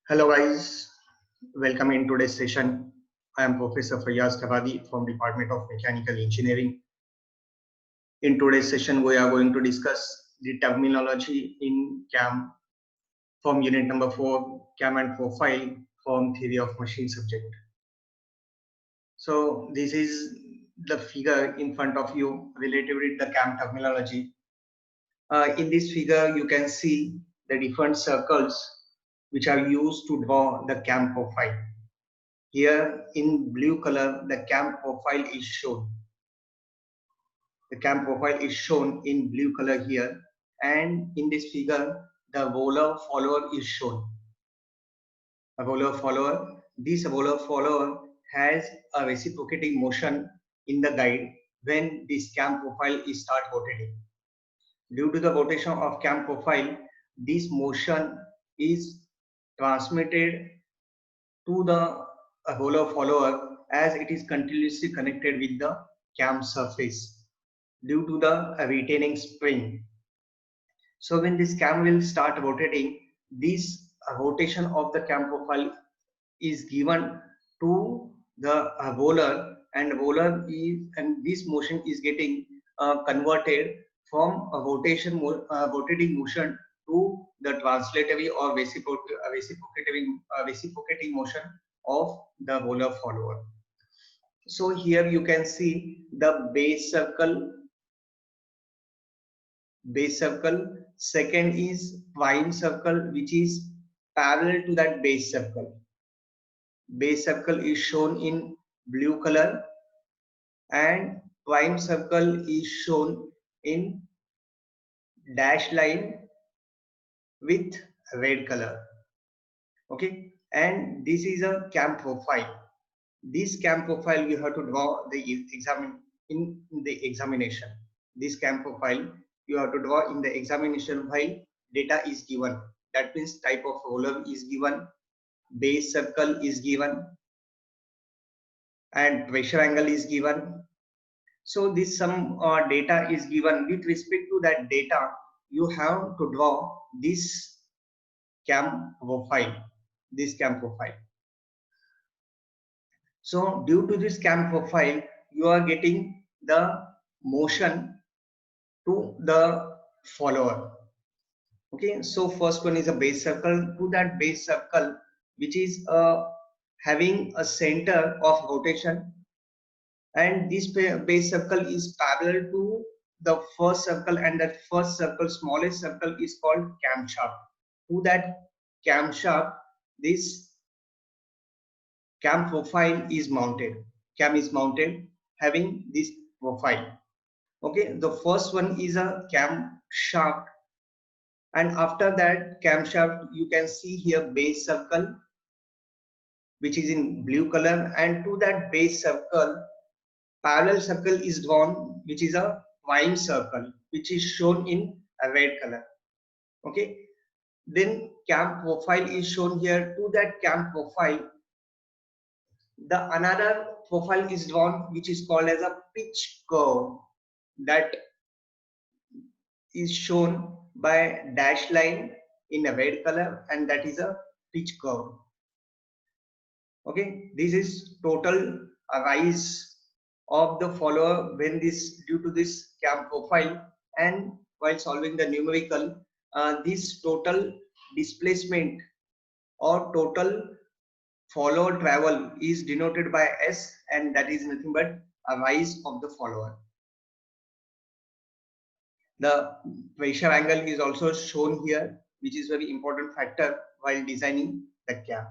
Hello guys, welcome in today's session. I am Professor Fayyaz Tabadi from Department of Mechanical Engineering. In today's session, we are going to discuss the terminology in CAM from unit number 4, CAM and Profile from Theory of Machine subject. So this is the figure in front of you related with the CAM terminology. In this figure, you can see the different circles which are used to draw the CAM profile. Here in blue color, the CAM profile is shown. The CAM profile is shown in blue color here, and in this figure, the roller follower is shown. A roller follower. This roller follower has a reciprocating motion in the guide when this CAM profile is start rotating. Due to the rotation of CAM profile, this motion is transmitted to the roller follower as it is continuously connected with the cam surface due to the retaining spring. So when this cam will start rotating, this rotation of the cam profile is given to the roller, and this motion is getting converted from a rotating motion to the translatory or reciprocating motion of the roller follower. So here you can see the base circle. Second is prime circle, which is parallel to that base circle. Base circle is shown in blue color and prime circle is shown in dash line with red color. Okay, and this is a cam profile. This cam profile you have to draw in the examination. This cam profile you have to draw in the examination while data is given. That means type of roller is given, base circle is given, and pressure angle is given. So this some data is given. With respect to that data, you have to draw this cam profile. So due to this cam profile, you are getting the motion to the follower. Okay, so first one is a base circle. To that base circle, which is having a center of rotation, and this base circle is parallel to the first circle, and that first circle, smallest circle, is called camshaft. To that camshaft, this cam profile is mounted. Cam is mounted having this profile. Okay, the first one is a camshaft, and after that camshaft, you can see here base circle, which is in blue color, and to that base circle, parallel circle is drawn, which is a prime circle, which is shown in a red color. Okay, then cam profile is shown here. To that cam profile, the another profile is drawn, which is called as a pitch curve, that is shown by dash line in a red color, and that is a pitch curve. Okay, this is total rise of the follower when this due to this cam profile, and while solving the numerical, this total displacement or total follower travel is denoted by S, and that is nothing but a rise of the follower. The pressure angle is also shown here, which is very important factor while designing the cam.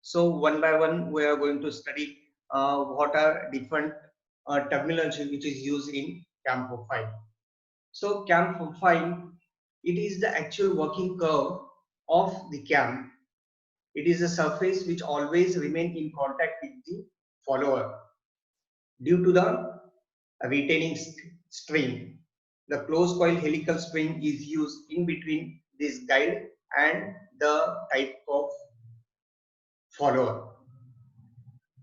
So one by one we are going to study what are different terminology which is used in cam profile. So cam profile, it is the actual working curve of the cam. It is a surface which always remain in contact with the follower due to the retaining string. The closed coil helical spring is used in between this guide and the type of follower,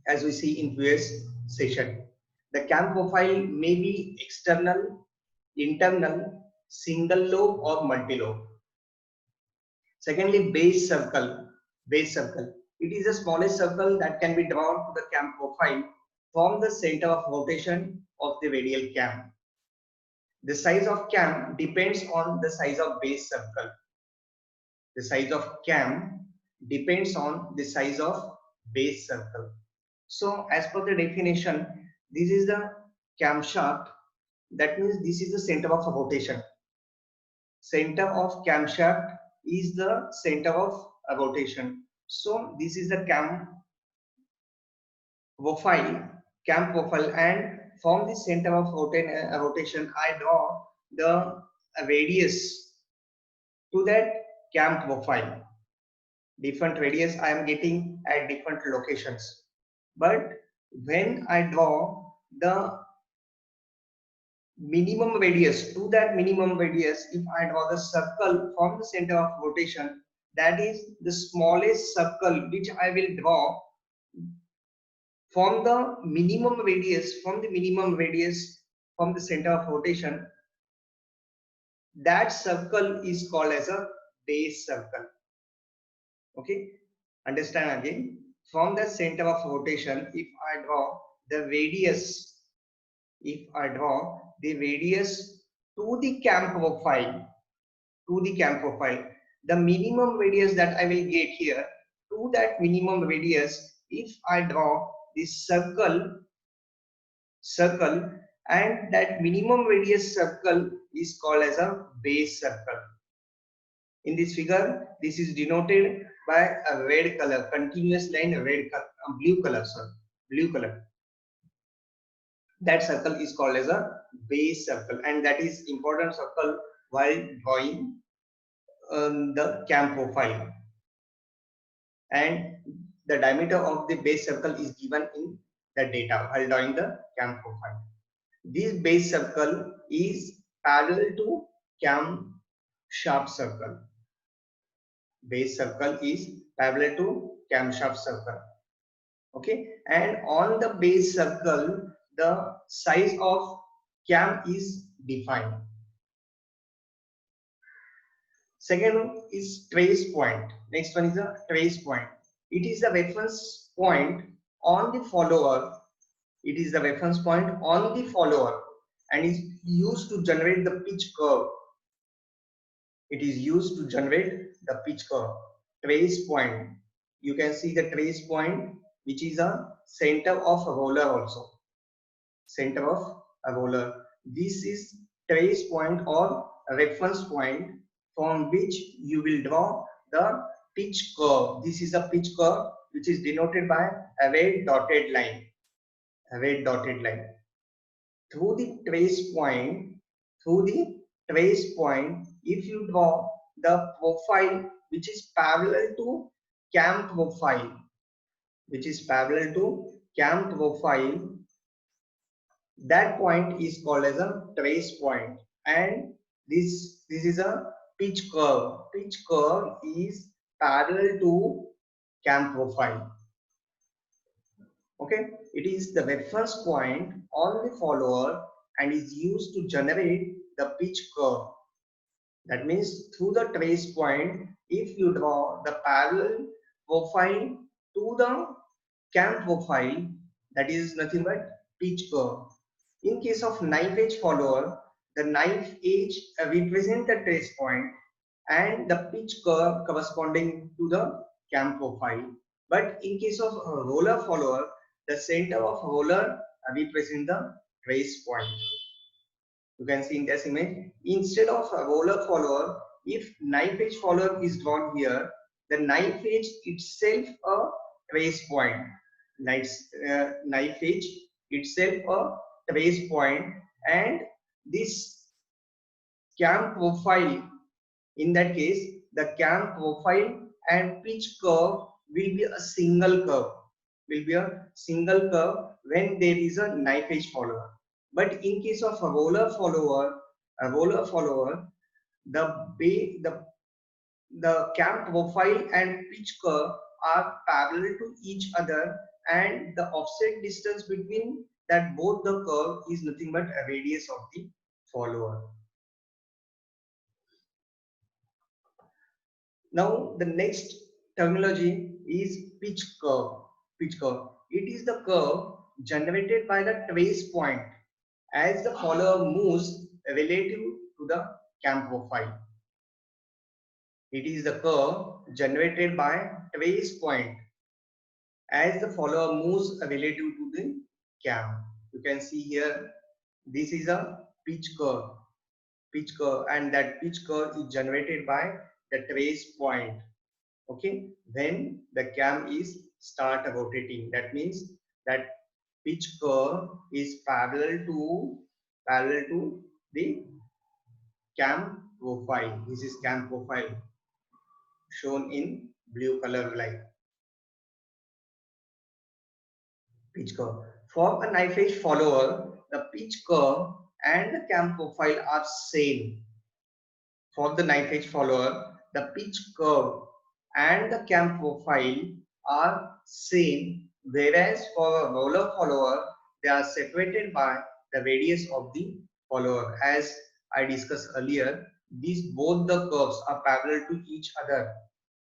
as we see in previous session. The cam profile may be external, internal, single lobe or multi lobe. Secondly, base circle. Base circle. It is the smallest circle that can be drawn to the cam profile from the center of rotation of the radial cam. The size of cam depends on the size of base circle. The size of cam depends on the size of base circle. So as per the definition, this is the camshaft. That means this is the center of rotation. Center of camshaft is the center of rotation. So this is the cam profile, and from the center of rotation, I draw the radius to that cam profile. Different radius I am getting at different locations. But when I draw the minimum radius, to that minimum radius, if I draw the circle from the center of rotation, that is the smallest circle which I will draw from the minimum radius, from the center of rotation, that circle is called as a base circle. Okay, understand again. From the center of rotation, if I draw the radius, to the cam profile, the minimum radius that I will get here, to that minimum radius, if I draw this circle, and that minimum radius circle is called as a base circle. In this figure, this is denoted by a red color, continuous line, blue color. That circle is called as a base circle, and that is important circle while drawing the cam profile. And the diameter of the base circle is given in the data while drawing the cam profile. This base circle is parallel to cam shaft circle. Base circle is parallel to camshaft circle. Okay, and on the base circle, the size of cam is defined. Second is trace point. Next one is the trace point. It is the reference point on the follower. It is the reference point on the follower and is used to generate the pitch curve. It is used to generate the pitch curve. Trace point. You can see the trace point, which is a center of a roller also. Center of a roller. This is trace point or reference point from which you will draw the pitch curve. This is a pitch curve which is denoted by a red dotted line. A red dotted line. Through the trace point, if you draw the profile which is parallel to cam profile, that point is called as a trace point, and this is a pitch curve. Pitch curve is parallel to cam profile. Okay, it is the reference point on the follower and is used to generate the pitch curve. That means through the trace point, if you draw the parallel profile to the cam profile, that is nothing but pitch curve. In case of knife edge follower, the knife edge represents the trace point and the pitch curve corresponding to the cam profile. But in case of a roller follower, the center of roller represents the trace point. You can see in this image, instead of a roller follower, if knife edge follower is drawn here, the knife edge itself a trace point. Knife edge itself a trace point, and this cam profile, in that case, the cam profile and pitch curve will be a single curve. When there is a knife edge follower. But in case of a roller follower, the cam profile and pitch curve are parallel to each other, and the offset distance between that both the curve is nothing but a radius of the follower. Now the next terminology is pitch curve. Pitch curve. It is the curve generated by the trace point as the follower moves relative to the cam profile. It is the curve generated by trace point as the follower moves relative to the cam. You can see here, this is a pitch curve, and that pitch curve is generated by the trace point. Okay, when the cam is start rotating, that means that pitch curve is parallel to the cam profile. This is cam profile shown in blue color light. Pitch curve. For a knife edge follower, the pitch curve and the cam profile are same. For the knife edge follower, the pitch curve and the cam profile are same, whereas for a roller follower, they are separated by the radius of the follower. As I discussed earlier, these both the curves are parallel to each other,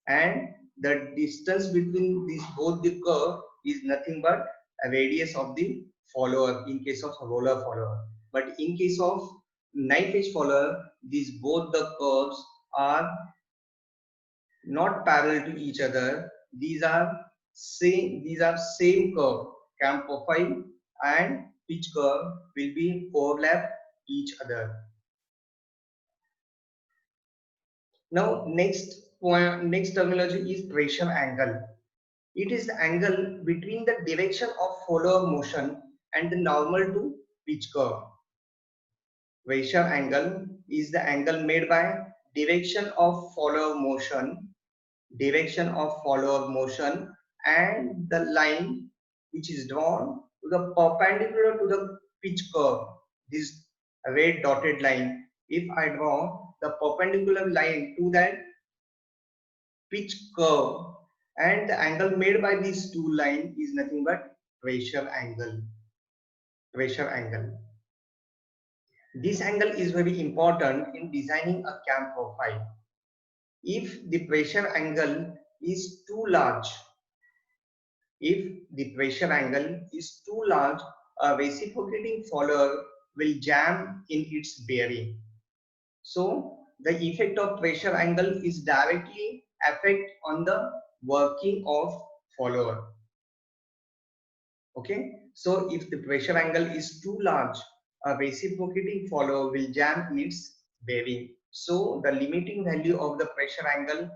and the distance between these both the curve is nothing but a radius of the follower in case of roller follower. But in case of knife edge follower, these both the curves are not parallel to each other. These are same curve. Cam profile and pitch curve will be overlap each other. Now next terminology is pressure angle. It is the angle between the direction of follower motion and the normal to pitch curve. Pressure angle is the angle made by direction of follower motion, and the line which is drawn to the perpendicular to the pitch curve. This red dotted line. If I draw the perpendicular line to that pitch curve, and the angle made by these two lines is nothing but pressure angle. Pressure angle. This angle is very important in designing a cam profile. If the pressure angle is too large, a reciprocating follower will jam in its bearing. So the effect of pressure angle is directly affect on the working of follower. Okay, so if the pressure angle is too large, a reciprocating follower will jam in its bearing. So the limiting value of the pressure angle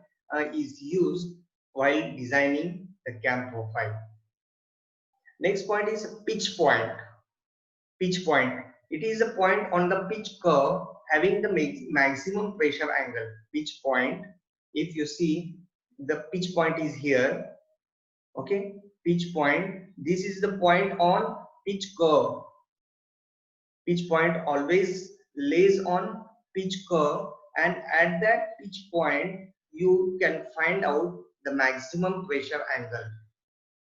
is used while designing the cam profile. Next point is pitch point. Pitch point. It is a point on the pitch curve having the maximum pressure angle. Pitch point. If you see, the pitch point is here. Okay, pitch point. This is the point on pitch curve. Pitch point always lays on pitch curve, and at that pitch point you can find out the maximum pressure angle.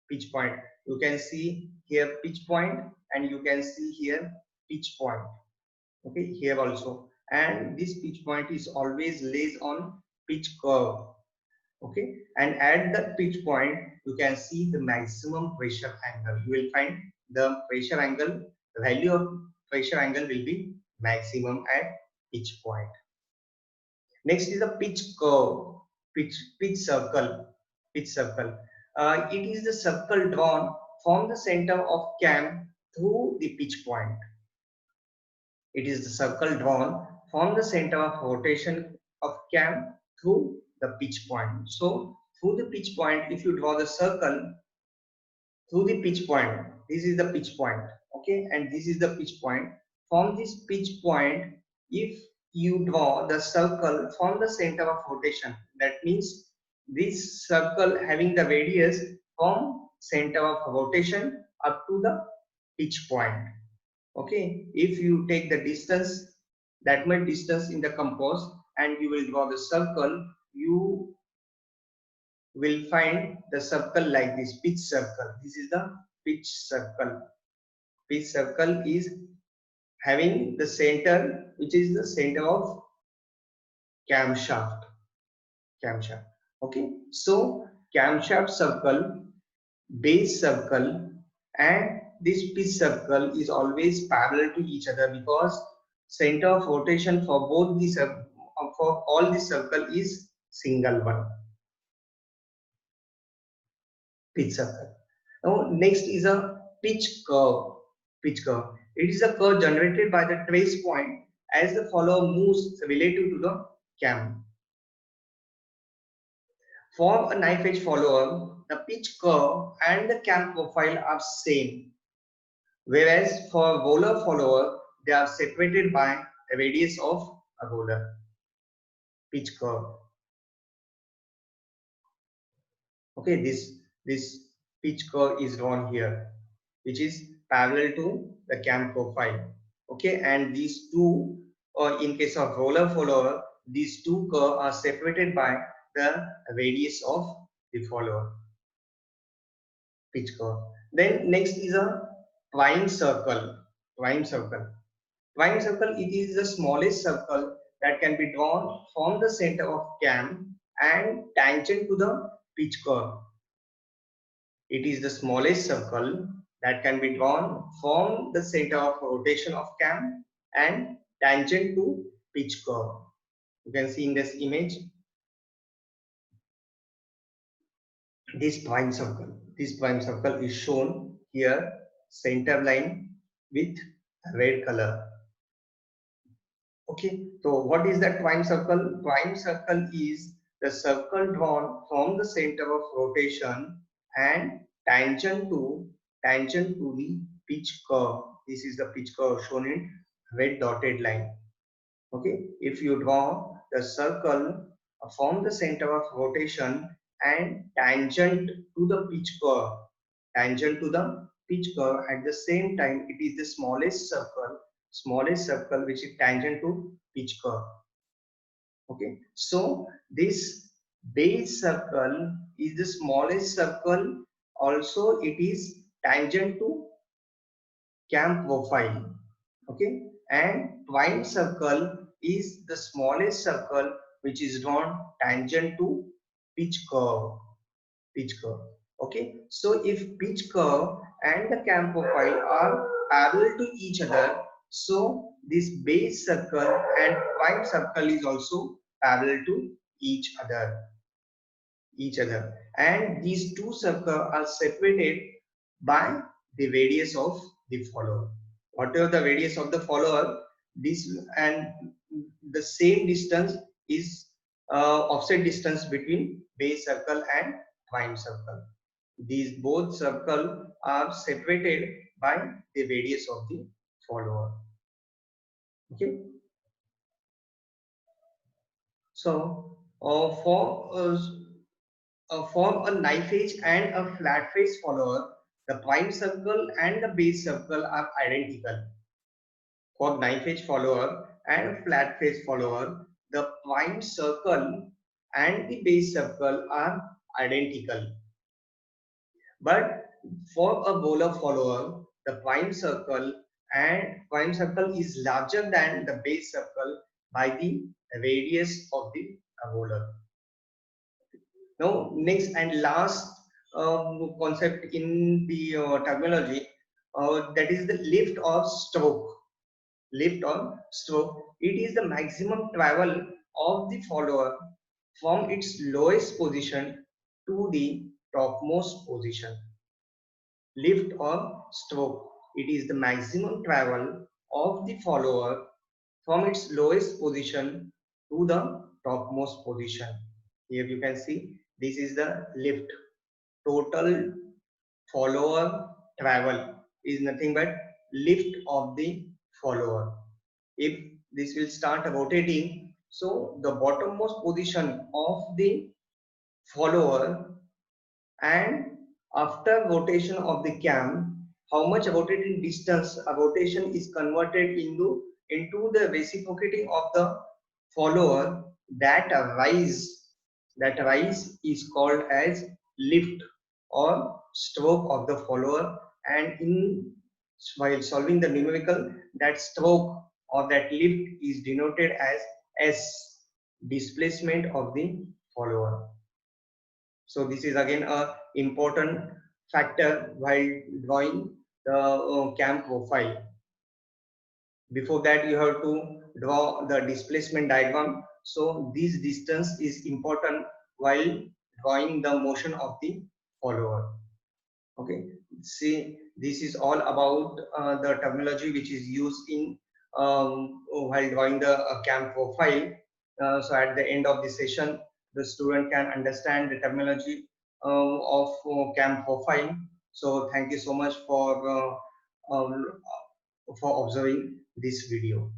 Pitch point. You can see here pitch point, and you can see here pitch point. Okay, here also, and this pitch point is always lays on pitch curve. Okay, and at the pitch point you can see the maximum pressure angle. You will find the pressure angle, the value of pressure angle will be maximum at pitch point. Next is the pitch curve. Pitch circle. It is the circle drawn from the center of cam through the pitch point. It is the circle drawn from the center of rotation of cam through the pitch point. So through the pitch point, if you draw the circle through the pitch point, this is the pitch point. Okay, and this is the pitch point. From this pitch point, if you draw the circle from the center of rotation, that means this circle having the radius from center of rotation up to the pitch point. Okay, if you take the distance, that much distance in the compass, and you will draw the circle, you will find the circle like this, pitch circle. This is the pitch circle. Pitch circle is having the center, which is the center of camshaft. Okay, so camshaft circle, base circle, and this pitch circle is always parallel to each other because center of rotation for both the for all the circle is single one, pitch circle. Now next is a pitch curve. Pitch curve. It is a curve generated by the trace point as the follower moves relative to the cam. For a knife edge follower, the pitch curve and the cam profile are same, whereas for a roller follower, they are separated by a radius of a roller. Pitch curve. Okay, this pitch curve is drawn here, which is parallel to the cam profile. Okay, and these two, or in case of roller follower, these two curves are separated by the radius of the follower. Pitch curve. Then next is a prime circle. Prime circle. Prime circle, it is the smallest circle that can be drawn from the center of cam and tangent to the pitch curve. It is the smallest circle that can be drawn from the center of rotation of cam and tangent to pitch curve. You can see in this image this prime circle. This prime circle is shown here, center line with red color. Okay, so what is that prime circle? Prime circle is the circle drawn from the center of rotation and tangent to the pitch curve. This is the pitch curve shown in red dotted line. Okay, if you draw the circle from the center of rotation and tangent to the pitch curve, at the same time it is the smallest circle which is tangent to pitch curve. Okay, so this base circle is the smallest circle, also it is tangent to cam profile. Okay, and prime circle is the smallest circle which is drawn tangent to pitch curve. Okay, so if pitch curve and the cam profile are parallel to each other, so this base circle and prime circle is also parallel to each other, and these two circles are separated by the radius of the follower. Whatever the radius of the follower, this and the same distance is offset distance between base circle and prime circle. These both circles are separated by the radius of the follower. Okay, so for a knife edge and a flat face follower, the prime circle and the base circle are identical. For knife edge follower and flat face follower, the prime circle and the base circle are identical. But for a bowler follower, the prime circle is larger than the base circle by the radius of the bowler. Now, next and last concept in the terminology, that is the lift or stroke. Lift or stroke. It is the maximum travel of the follower from its lowest position to the topmost position. Lift or stroke. It is the maximum travel of the follower from its lowest position to the topmost position. Here you can see this is the lift. Total follower travel is nothing but lift of the follower. If this will start rotating, so the bottommost position of the follower, and after rotation of the cam, how much rotating distance a rotation is converted into the reciprocating of the follower, that rise is called as lift or stroke of the follower, and in while solving the numerical, that stroke or that lift is denoted as S, displacement of the follower. So this is again a important factor while drawing the cam profile. Before that, you have to draw the displacement diagram. So this distance is important while drawing the motion of the follower. Okay, see, this is all about the terminology which is used in while drawing the cam profile. So at the end of the session, the student can understand the terminology of cam profile. So thank you so much um, for observing this video.